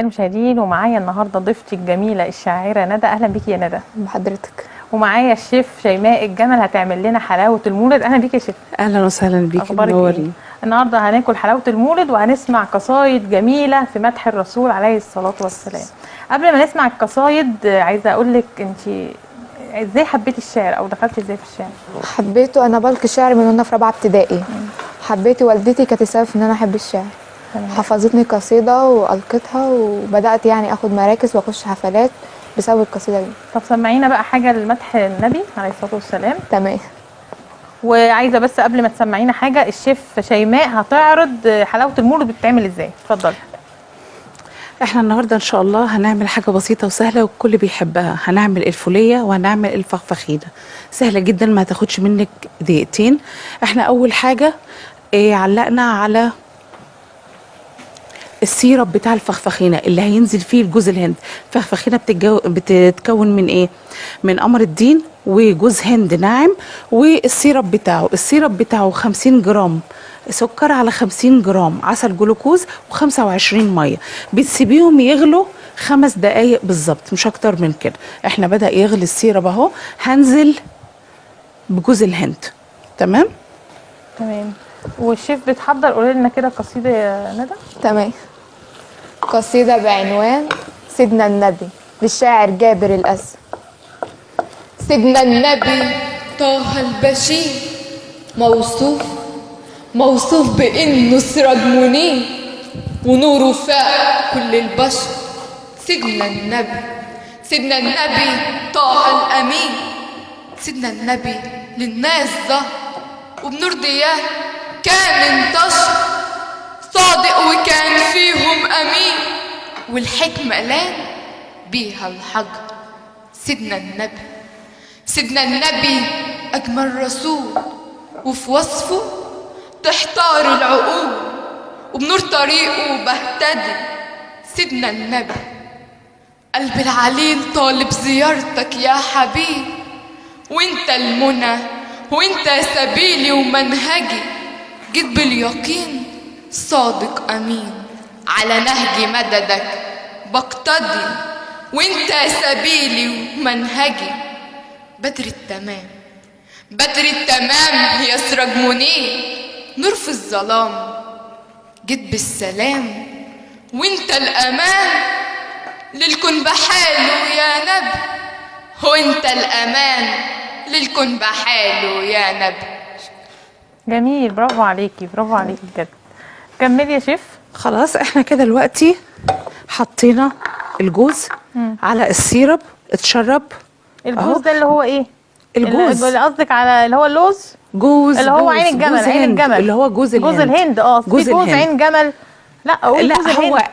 المشاهدين، ومعايا النهارده ضيفتي الجميله الشاعره ندى. اهلا بيكي يا ندى. بحضرتك. ومعايا الشيف شيماء الجمل هتعمل لنا حلاوه المولد. اهلا بيكي يا شيف. اهلا وسهلا بيكي، اخبارك ايه؟ النهارده هناكل حلاوه المولد وهنسمع قصايد جميله في مدح الرسول عليه الصلاه والسلام. قبل ما نسمع القصايد عايزه اقول لك انت ازاي حبيتي الشعر او دخلتي ازاي في الشعر؟ حبيته، انا بلقي شعر من وانا في رابعه ابتدائي. حبيته، والدتي كانت السبب ان انا احب الشعر. حفظتني قصيده والقيتها وبدات يعني اخد مراكز واخش حفلات بسبب القصيده دي. طب سمعينا بقى حاجه لمدح النبي عليه الصلاه والسلام. تمام. وعايزه بس قبل ما تسمعينا حاجه، الشيف شيماء هتعرض حلاوه المولد بتتعمل ازاي. اتفضلي. احنا النهارده ان شاء الله هنعمل حاجه بسيطه وسهله والكل بيحبها. هنعمل الفوليه وهنعمل الفخفخينه، سهله جدا ما هتاخدش منك دقيقتين. احنا اول حاجه علقنا على السيرب بتاع الفخفخينه اللي هينزل فيه الجوز الهند. الفخفخينه بتتكون من ايه؟ من قمر الدين وجوز هند ناعم والسيرب بتاعه 50 جرام سكر على 50 جرام عسل جلوكوز و25 ميه. بتسيبيهم يغلوا 5 دقايق بالظبط، مش اكتر من كده. احنا بدأ يغلي السيرب اهو، هنزل بجوز الهند. تمام. والشيف بتحضر، قولي لنا كده قصيده يا ندى. تمام. قصيده بعنوان سيدنا النبي للشاعر جابر الأسد. سيدنا النبي طه البشير موصوف بانه سراج منير ونوره فاق كل البشر. سيدنا النبي طه الامين. سيدنا النبي للناس ظهر وبنور ضياه كان انتشر، صادق وكان فيهم امين والحكمه لان بيها الحجر. سيدنا النبي اجمل رسول وفي وصفه تحتار العقول وبنور طريقه بهتدي. سيدنا النبي قلب العليل طالب زيارتك يا حبيب، وانت المنى وانت سبيلي ومنهجي. جيت باليقين صادق امين، على نهج مددك بقتدي، وانت سبيلي ومنهجي. بدر التمام يا سراج منير، نور في الظلام. جيت بالسلام وانت الامان للكون بحاله يا نبي، وانت الامان للكون بحاله يا نبي. جميل، برافو عليكي بجد. كملي يا شيف. خلاص احنا كده دلوقتي حطينا الجوز على السيرب اتشرب. الجوز ده اللي هو ايه؟ الجوز اللي قصدك على اللي هو اللوز؟ جوز اللي هو عين الجمل. اللي هو جوز الهند. جوز الهند. في جوز عين جمل.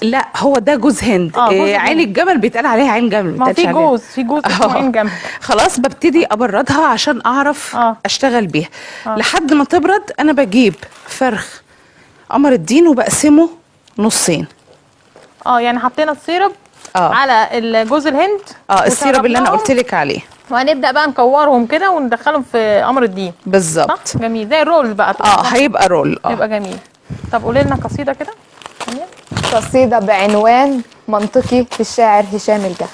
لا هو ده جوز هند. عين الجمل بيتقال عليها عين جمل. ما في جوز اسمه عين جمل. خلاص ببتدي ابردها عشان اعرف اشتغل بيها. لحد ما تبرد انا بجيب فرخ قمر الدين وبقسمه نصين. يعني حطينا السيرب على الجوز الهند. السيرب اللي انا قلت لك عليه، وهنبدا بقى نكورهم كده وندخلهم في قمر الدين. بالظبط. جميل، زي الرول بقى. هيبقى رول. يبقى جميل. طب قولي لنا قصيده كده. قصيده بعنوان منطقي للشاعر هشام الجهل.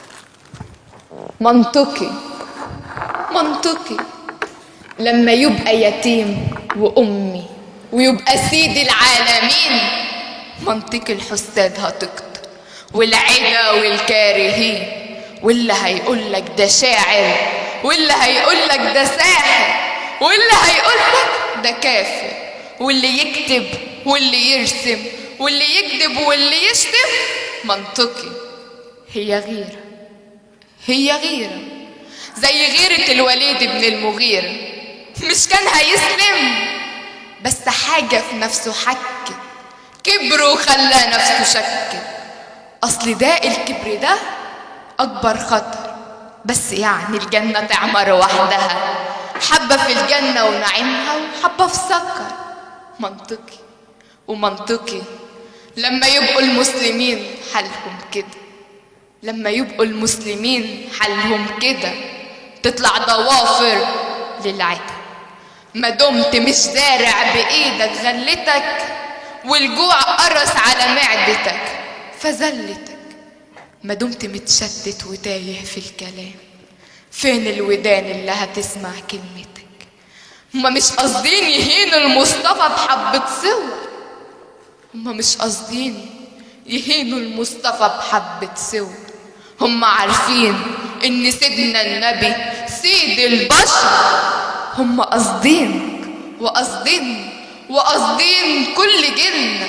منطقي لما يبقى يتيم وامي ويبقى سيد العالمين، منطقي الحساد هتكتر والعدا والكارهين، واللي هيقولك ده شاعر واللي هيقولك ده ساحر واللي هيقولك ده كافر، واللي يكتب واللي يرسم واللي يكذب واللي يشتم. منطقي هي غيرة زي غيرة الوليد بن المغيرة. مش كان هيسلم بس حاجة في نفسه حكت، كبر وخلى نفسه شكت. أصل ده الكبر ده أكبر خطر، بس يعني الجنة تعمر وحدها، حبة في الجنة ونعيمها وحبة في سكر. منطقي لما يبقوا المسلمين حالهم كده تطلع ضوافر للعدا. ما دمت مش زارع بإيدك غلتك والجوع قرص على معدتك، فزلتك ما دمت متشتت وتايه في الكلام. فين الودان اللي هتسمع كلمتك؟ هما مش قاصدين يهينوا المصطفى بحبة صور، هما مش قاصدين يهينوا المصطفى بحبة صور. هما عارفين ان سيدنا النبي سيد البشر. هما قاصدين وقاصدين كل جيلنا.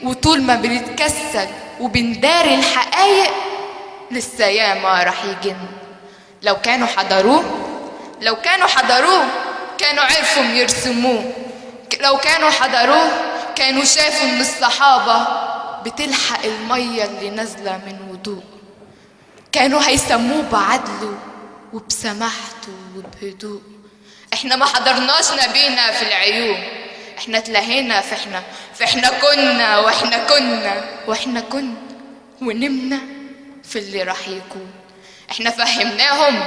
وطول ما بنتكسل وبنداري الحقايق لسه ياما راح يجن. لو كانوا حضروه كانوا عرفوا يرسموه. لو كانوا حضروه كانوا شافوا ان الصحابة بتلحق المية اللي نازلة من وضوء. كانوا هيسموه بعدله وبسماحته وبهدوء. احنا ما حضرناش نبينا في العيون، احنا اتلهينا في احنا كنا ونمنا في اللي راح يكون. احنا فهمناهم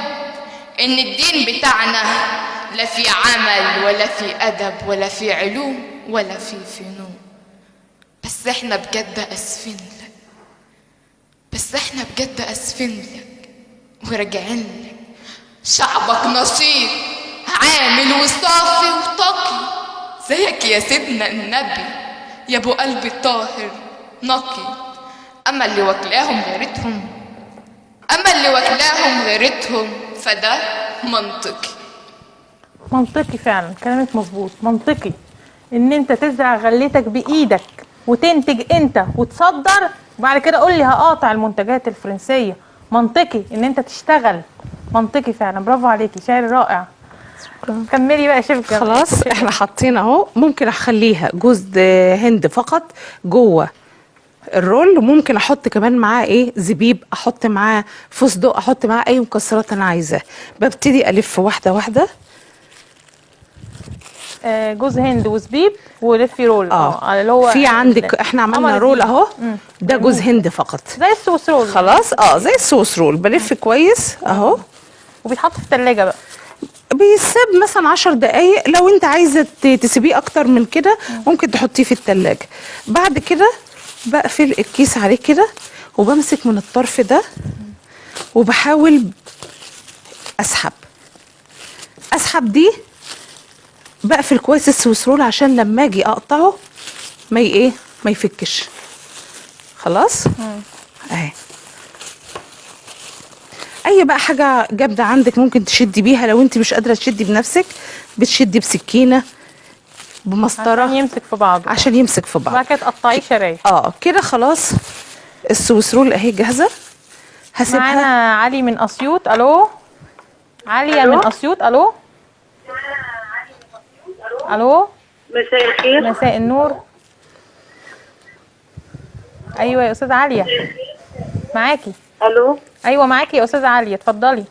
ان الدين بتاعنا لا في عمل ولا في ادب ولا في علوم ولا في فنون. بس احنا بجد اسفين لك وراجعين لك. شعبك نشيط عامل وصافي وتقي زيك يا سيدنا النبي يا ابو قلب طاهر نقي. اما اللي واكلاهم غيرتهم فده منطقي فعلا، كلامك مظبوط. منطقي ان انت تزرع غلتك بايدك وتنتج انت وتصدر، وبعد كده قول لي هقاطع المنتجات الفرنسيه. منطقي ان انت تشتغل. منطقي فعلا، برافو عليكي، شعر رائع. كملي بقى يا شيف. خلاص احنا حاطين اهو. ممكن اخليها جوز هند فقط جوه الرول، وممكن احط كمان معاه ايه، زبيب، احط معاه فستق، احط معاه اي مكسرات انا عايزاه. ببتدي الف واحده واحده. جوز هند وزبيب ولفي رول. اللي هو في عندك احنا عملنا رول اهو. ده جوز هند فقط زي السويس رول. خلاص زي السويس رول. بلف كويس اهو. وبيتحط في الثلاجه بقى، بيساب مثلا 10 دقايق. لو انت عايزه تسيبيه اكتر من كده ممكن تحطيه في الثلاجه. بعد كده بقفل الكيس عليه كده وبمسك من الطرف ده وبحاول اسحب دي. بقفل كويس السويس رول عشان لما اجي اقطعه ما يفكش. خلاص اهي. اي بقى حاجه جامده عندك ممكن تشدي بيها. لو انت مش قادره تشدي بنفسك بتشدي بسكينه بمسطره عشان يمسك في بعض. بعد كده تقطعيه شرايح. كده خلاص. السويس رول اهي جاهزه. هسيبها. معانا علي من اسيوط. الو عليا من اسيوط. الو مساء الخير. مساء النور. ايوه يا استاذه عليا معاكي. الو ايوه معاكي يا استاذه عليا، اتفضلي.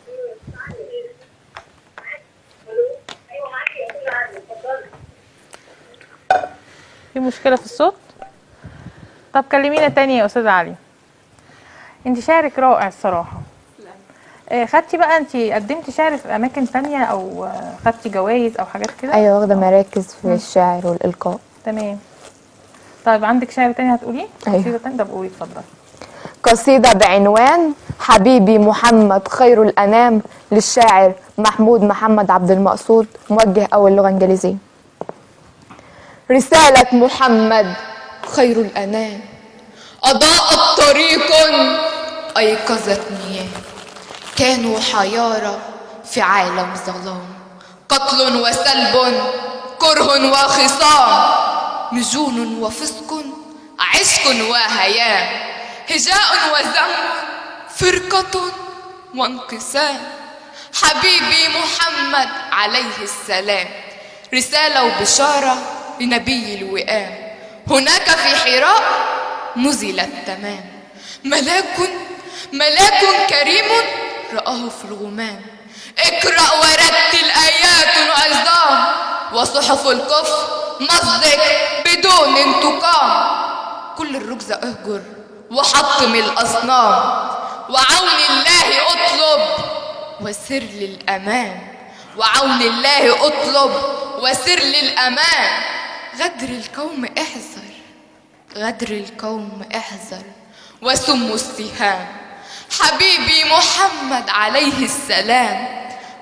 في مشكله في الصوت؟ طب كلمينا تاني يا استاذه عليا. انت شعرك رائع الصراحه. خدتي بقى، انت قدمتي شعر في اماكن تانية او خدتي جوائز او حاجات كده؟ ايوه واخده مراكز في الشعر والالقاء. تمام. طيب عندك شعر تاني هتقوليه؟ أيوة. قصيده تانية؟ طب قولي اتفضلي. قصيده بعنوان حبيبي محمد خير الانام للشاعر محمد عبد المقصود، موجه اول لغه انجليزيه. رسالة محمد خير الأنام أضاءت طريقا أيقظت مياه. كانوا حيارى في عالم ظلام، قتل وسلب، كره وخصام، مجون وفسق، عشق وهيام، هجاء وذم، فرقة وانقسام. حبيبي محمد عليه السلام رسالة وبشارة لنبي الوئام. هناك في حراء نزل التمام، ملاك كريم رآه في الغمام. اقرأ ورتل آيات عظام، وصحف الكفر مصدق بدون انتقام. كل الرجز اهجر وحطم الأصنام، وعون الله اطلب وسر للأمان. وعون الله اطلب وسر للأمان. غدر القوم احذر وسم السهام. حبيبي محمد عليه السلام.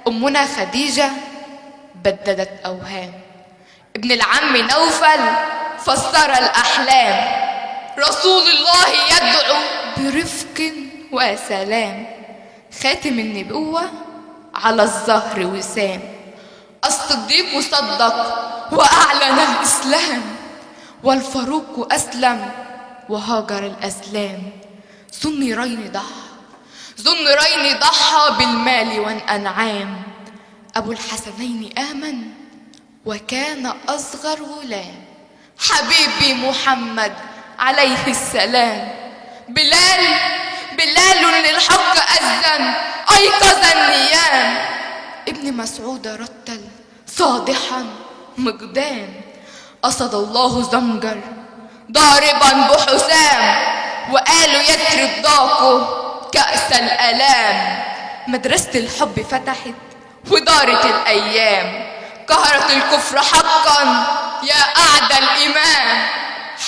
أمنا خديجة بددت أوهام، ابن العم نوفل فسر الأحلام، رسول الله يدعو برفق وسلام، خاتم النبوة على الظهر وسام، الصديق صدق وأعلن الإسلام، والفاروق أسلم وهاجر الأزلام، ذو النورين ضحى بالمال والأنعام، أبو الحسنين آمن وكان أصغر غلام، حبيبي محمد عليه السلام. بلال للحق أذن أيقظ النيام، ابن مسعود رتل صادحا مقدام، أسد الله زمجر ضاربا بحسام، وقالوا يثرب ضاقه كأس الآلام، مدرسة الحب فتحت ودارت الأيام، قهرت الكفر حقا يا أعدى الإمام،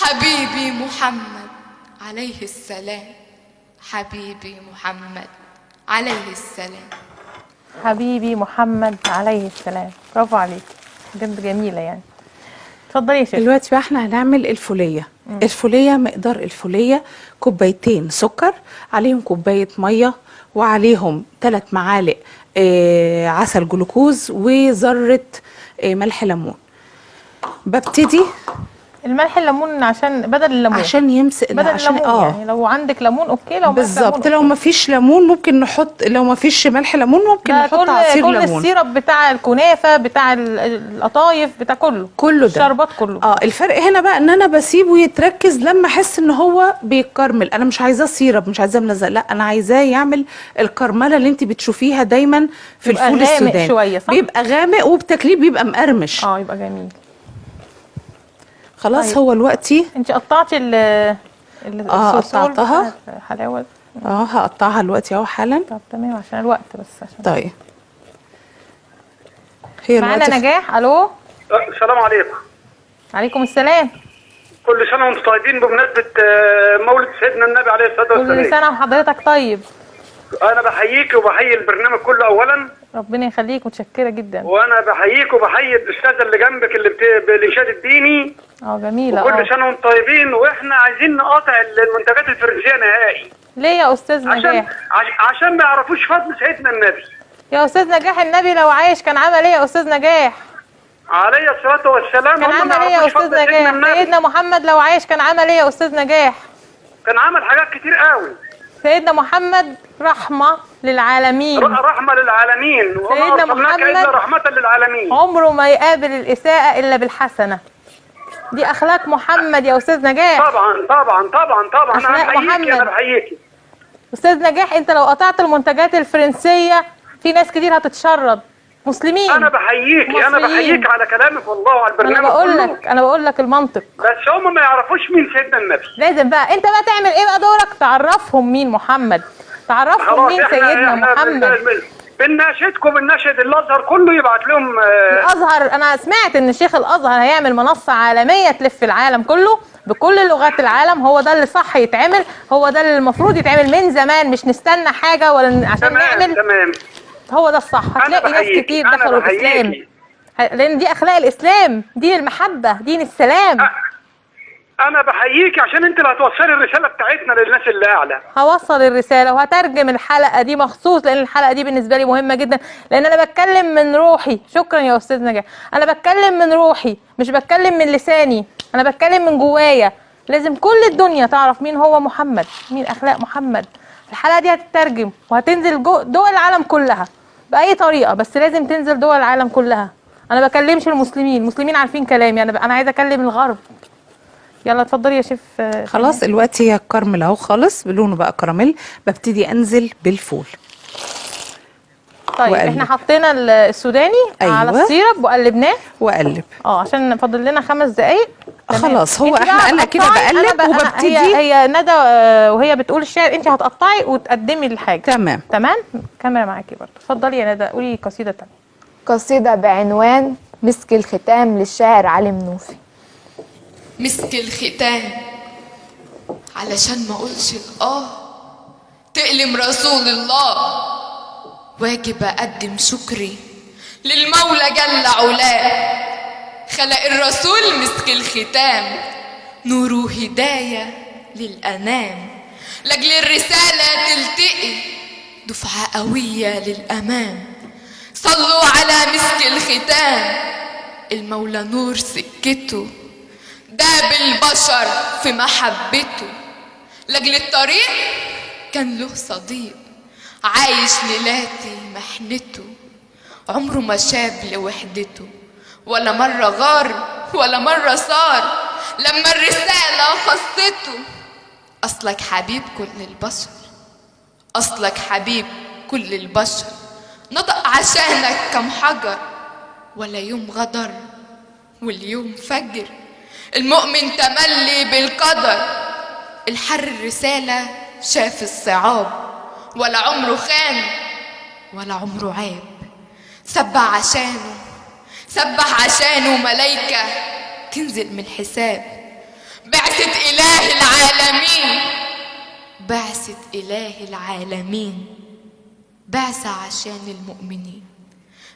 حبيبي محمد عليه السلام، حبيبي محمد عليه السلام. حبيبي محمد عليه السلام. برافو عليك، بجد جميله يعني. اتفضلي يا شيخ. دلوقتي بقى احنا هنعمل الفوليه. الفوليه مقدار الفوليه كوبايتين سكر، عليهم كوبايه ميه، وعليهم 3 معالق عسل جلوكوز، وذره ملح ليمون. ببتدي الملح الليمون عشان بدل الليمون، عشان يمسك، بدل عشان الليمون يعني لو عندك ليمون اوكي، لو بالظبط. لو ما فيش ليمون ممكن نحط، لو ما فيش ملح ليمون ممكن نحط عصير كل ليمون. السيرب بتاع الكنافه بتاع القطايف بتاع كله ده الشربات كله. الفرق هنا بقى ان انا بسيبه يتركز لما احس ان هو بيكرمل. انا مش عايزاه سيرب، مش عايزاه ملزق، لا انا عايزاه يعمل الكرمله اللي انت بتشوفيها دايما في الفول السوداني شويه، صح؟ بيبقى غامق وبتاكليه بيبقى مقرمش. يبقى جميل. خلاص. طيب. هو دلوقتي انت قطعتي الصلصال قطعتها. حلاوه. هقطعها دلوقتي اهو حالا. طب تمام، عشان الوقت بس. عشان طيب هي معانا نجاح. الو، السلام عليكم. عليكم السلام. كل سنه وانتم طيبين بمناسبه مولد سيدنا النبي عليه الصلاه والسلام. كل سنه وحضرتك طيب. انا بحييك وبحيي البرنامج كله اولا. ربنا يخليك، متشكره جدا. وانا بحييك وبحيي الاستاذه اللي جنبك اللي بالانشاد الديني. جميله. وكل سنه وانتم طيبين. واحنا عايزين نقاطع المنتجات الفرنسيه نهائي. ليه يا استاذ نجاح؟ عشان ما يعرفوش فضل سيدنا النبي. يا استاذ نجاح، النبي لو عايش كان عمل ايه يا استاذ نجاح؟ عليه الصلاه والسلام. كان عمل ايه يا استاذ نجاح؟ سيدنا محمد لو عايش كان عمل ايه يا استاذ نجاح؟ كان عمل حاجات كتير قوي. سيدنا محمد رحمه للعالمين. رحمه للعالمين. سيدنا محمد الا رحمه للعالمين. عمره ما يقابل الاساءه الا بالحسنه. دي اخلاق محمد يا استاذ نجاح. طبعا طبعا طبعا طبعا. اخلاق محمد. انا بحييكي استاذ نجاح. انت لو قطعت المنتجات الفرنسيه في ناس كتير هتتشرد. مسلمين. انا بحييكي. انا بحييك على كلامك والله وعلى البرنامج. انا بقول لك المنطق. بس هم ما يعرفوش مين سيدنا النبي. لازم بقى انت بقى تعمل ايه بقى دورك؟ تعرفهم مين محمد، تعرفهم مين سيدنا محمد. بنناشدكم، بنناشد الازهر كله يبعت لهم. الازهر، انا سمعت ان شيخ الازهر هيعمل منصه عالميه تلف العالم كله بكل لغات العالم. هو ده اللي صح يتعمل، هو ده اللي المفروض يتعمل من زمان، مش نستنى حاجه ولا عشان نعمل. تمام. هو ده الصح. هتلاقي ناس كتير دخلوا الاسلام، لان دي اخلاق الاسلام، دين المحبه، دين السلام. انا بحييكي عشان انت اللي هتوصلي الرساله بتاعتنا للناس اللي اعلى. هوصل الرساله وهترجم الحلقه دي مخصوص، لان الحلقه دي بالنسبه لي مهمه جدا، لان انا بتكلم من روحي. شكرا يا استاذ نجاح. انا بتكلم من روحي، مش بتكلم من لساني، انا بتكلم من جوايا. لازم كل الدنيا تعرف مين هو محمد، مين اخلاق محمد. الحلقه دي هتترجم وهتنزل دول العالم كلها باي طريقه، بس لازم تنزل دول العالم كلها. انا بكلمش المسلمين عارفين كلامي، انا عايزه اكلم الغرب. يلا اتفضلي يا شيف. خلاص دلوقتي هي الكرمل اهو خالص بلونه بقى كراميل. ببتدي انزل بالفول. طيب وقلب. احنا حطينا السوداني على السيرب وقلبناه واقلب عشان فاضل لنا 5 دقايق. خلاص هو انا كده بقلب وببتدي. هي ندى وهي بتقول الشعر انت هتقطعي وتقدمي الحاجه. تمام. الكاميرا معاكي برضه. اتفضلي يا ندى، قولي قصيده ثانيه. قصيده بعنوان مسك الختام للشاعر علي منوفي. مسك الختام علشان ما اقولش تقلب يسلم رسول الله. واجب أقدم شكري للمولى جل علاه، خلق الرسول مسك الختام، نوره هداية للأنام، لأجل الرسالة تلتقي دفعة قوية للأمام. صلوا على مسك الختام، المولى نور سكته، داب البشر في محبته، لأجل الطريق كان له صديق عايش ليلاتي محنته، عمره ما شاب لوحدته، ولا مرة غار ولا مرة صار لما الرسالة خصته. أصلك حبيب كل البشر، أصلك حبيب كل البشر، نطق عشانك كم حجر، ولا يوم غدر واليوم فجر، المؤمن تملي بالقدر، الحر الرسالة شاف الصعاب، ولا عمره خان ولا عمره عيب، سبح عشانه ملايكة تنزل من الحساب، بعثة إله العالمين، بعثة إله العالمين، بعثة عشان المؤمنين،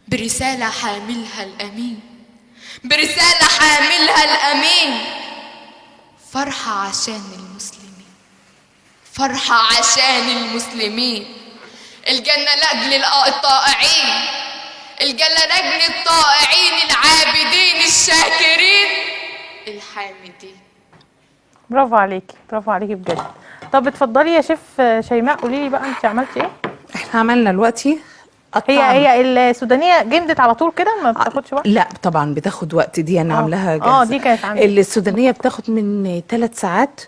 برسالة حاملها الأمين، برسالة حاملها الأمين، فرحة عشان المسلمين، فرحة عشان المسلمين، الجنة لأجل الطائعين، الجنة لأجل الطائعين العابدين الشاكرين الحامدين. برافو عليكي، برافو عليكي بجد. طب اتفضلي يا شيف شيماء، قولي لي بقى انت عملتي ايه؟ احنا عملنا دلوقتي هي السودانيه جمدت على طول كده ما بتاخدش وقت؟ لا طبعا بتاخد وقت، دي انا عاملاها جاهزه. دي كانت عندي. السودانيه بتاخد من 3 ساعات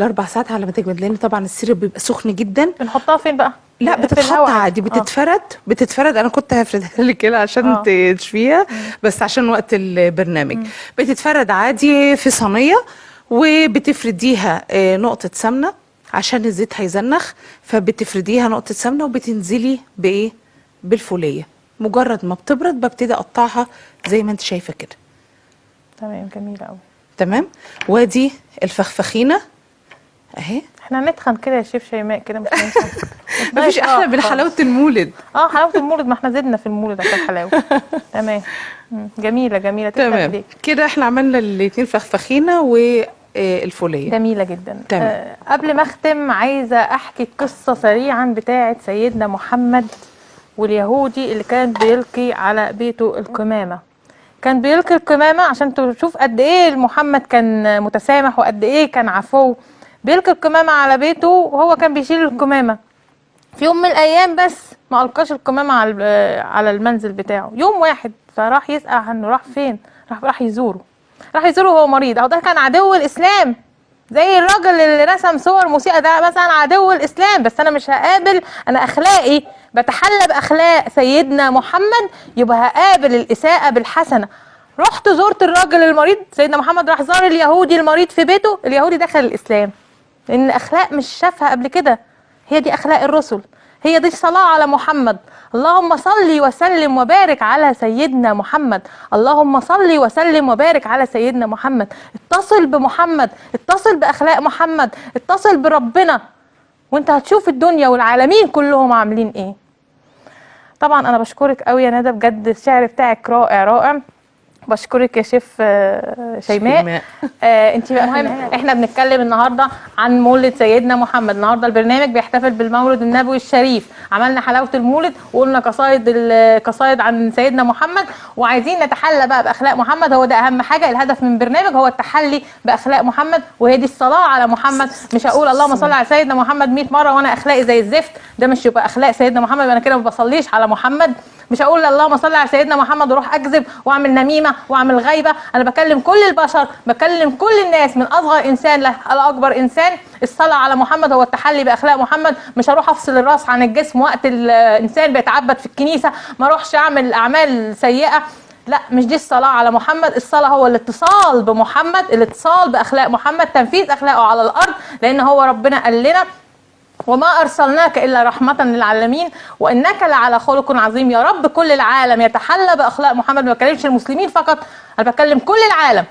ل4 ساعات على ما تجمد، لان طبعا السيرب بيبقى سخن جدا. بنحطها فين بقى؟ لا بتتحط عادي، بتتفرد. انا كنت هفردها لك كده عشان تشويها، بس عشان وقت البرنامج. بتتفرد عادي في صينيه، وبتفرديها نقطه سمنه عشان الزيت هيزنخ، فبتفرديها نقطه سمنه وبتنزلي بايه؟ بالفوليه. مجرد ما بتبرد ببتدي اقطعها زي ما انت شايفه كده. تمام، جميله قوي. تمام. وادي الفخفخينه اهي. احنا هنتخن كده يا شيف شيماء كده، مش هنتخن. مفيش احلى من حلاوه المولد. حلاوه المولد، ما احنا زدنا في المولد عشان حلاوه. تمام. جميله جميله. تمام كده احنا عملنا الاتنين فخفخينه والفوليه. جميله جدا. تمام. قبل ما اختم عايزه احكي قصه سريعا بتاعه سيدنا محمد واليهودي اللي كان بيلقي على بيته القمامه. كان بيلقي القمامه عشان تشوف قد ايه محمد كان متسامح وقد ايه كان عفو. بيلقي القمامه على بيته وهو كان بيشيل القمامه. في يوم من الايام بس ما القاش القمامه على المنزل بتاعه، يوم واحد، فراح يسال عنه. راح فين؟ راح يزوره وهو مريض. او ده كان عدو الاسلام، زي الراجل اللي رسم صور موسيقى، ده مثلا عدو الاسلام، بس انا مش هقابل، انا اخلاقي بتحلى باخلاق سيدنا محمد، يبقى هقابل الاساءه بالحسنه. رحت زرت الراجل المريض، سيدنا محمد راح زار اليهودي المريض في بيته، اليهودي دخل الاسلام، لان اخلاق مش شافها قبل كده. هي دي اخلاق الرسل، هي دي الصلاه على محمد. اللهم صل وسلم وبارك على سيدنا محمد، اللهم صل وسلم وبارك على سيدنا محمد. اتصل بمحمد، اتصل باخلاق محمد، اتصل بربنا، وانت هتشوف الدنيا والعالمين كلهم عاملين ايه. طبعا انا بشكرك قوي يا ندى، بجد الشعر بتاعك رائع رائع. بشكرك يا شيف شيماء. انت بقى مهم، احنا بنتكلم النهارده عن مولد سيدنا محمد. النهارده البرنامج بيحتفل بالمولد النبوي الشريف، عملنا حلاوه المولد وقلنا قصايد عن سيدنا محمد، وعايزين نتحلى بقى باخلاق محمد. هو ده اهم حاجه، الهدف من برنامج هو التحلي باخلاق محمد، وهي دي الصلاه على محمد. مش هقول اللهم صل على سيدنا محمد 100 مره وانا اخلاقي زي الزفت، ده مش يبقى اخلاق سيدنا محمد، انا كده ما بصليش على محمد. مش هقول اللهم صل على سيدنا محمد واروح اكذب واعمل نميمه واعمل غيبه. انا بكلم كل البشر، بكلم كل الناس من اصغر انسان لاكبر انسان. الصلاه على محمد هو التحلي باخلاق محمد. مش هروح افصل الراس عن الجسم وقت الانسان بيتعبد في الكنيسه، ما اروحش اعمل اعمال سيئه. لا، مش دي الصلاه على محمد. الصلاه هو الاتصال بمحمد، الاتصال باخلاق محمد، تنفيذ اخلاقه على الارض، لان هو ربنا قال لنا وما أرسلناك إلا رحمة للعالمين وإنك لعلى خلق عظيم. يا رب كل العالم يتحلى بأخلاق محمد. ما بكلمش المسلمين فقط، أنا بكلم كل العالم،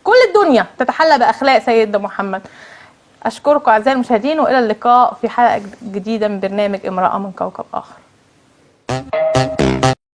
كل الدنيا تتحلى بأخلاق سيدنا محمد. أشكركم أعزائي المشاهدين، وإلى اللقاء في حلقة جديدة من برنامج امرأة من كوكب آخر.